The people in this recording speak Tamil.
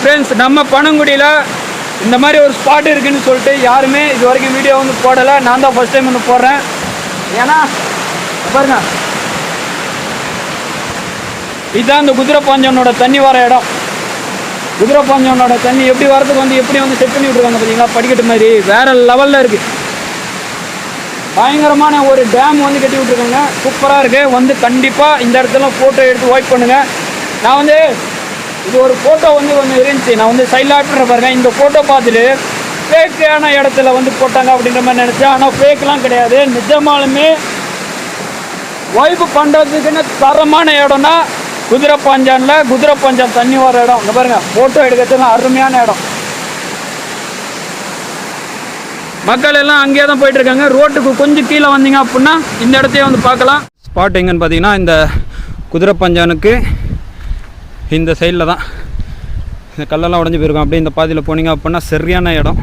ஃப்ரெண்ட்ஸ், நம்ம பனங்குடியில் இந்த மாதிரி ஒரு ஸ்பாட் இருக்குதுன்னு சொல்லிட்டு யாருமே இது வரைக்கும் வீடியோ வந்து போடலை. நான் தான் ஃபஸ்ட் டைம் வந்து போடுறேன். ஏன்னா பாருங்க, இதுதான் இந்த குதிரைப்பாஞ்சவனோட தண்ணி வர இடம். குதிரைப்பாஞ்சவனோட தண்ணி எப்படி வரதுக்கு வந்து எப்படி வந்து செட் பண்ணி விட்ருக்காங்க பார்த்தீங்களா, படிக்கட்டு மாதிரி வேறு லெவலில் இருக்குது. பயங்கரமான ஒரு டேம் வந்து கட்டி விட்ருக்காங்க, சூப்பராக இருக்குது. வந்து கண்டிப்பாக இந்த இடத்துல ஃபோட்டோ எடுத்து வாட்ச் பண்ணுங்கள். நான் வந்து இது ஒரு ஃபோட்டோ வந்து ஒன்று இருந்துச்சு, நான் வந்து சைடில் ஆப்டர் பாருங்கள். இந்த ஃபோட்டோ பார்த்துட்டு ஃபேக்கான இடத்துல வந்து போட்டாங்க அப்படின்ற மாதிரி நினச்சேன். ஆனால் ஃபேக்கெலாம் கிடையாது, நிஜமாலுமே வைப்பு பண்ணுறதுக்குன்னு தரமான இடம்னா குதிரைப்பாஞ்சானில் குதிரைப்பாஞ்சான் தண்ணி வர இடம். இங்கே பாருங்கள், ஃபோட்டோ எடுக்கிறதுலாம் அருமையான இடம். மக்கள் எல்லாம் அங்கேயே தான் போயிட்டுருக்காங்க. ரோட்டுக்கு கொஞ்சம் கீழே வந்தீங்க அப்படின்னா இந்த இடத்தையே வந்து பார்க்கலாம். ஸ்பாட் எங்கன்னு பார்த்தீங்கன்னா இந்த குதிரைப்பாஞ்சானுக்கு இந்த சைடில் தான் இந்த கல்லெல்லாம் உடஞ்சி போயிருக்கும். அப்படியே இந்த பாதியில் போனீங்க அப்படின்னா சரியான இடம்.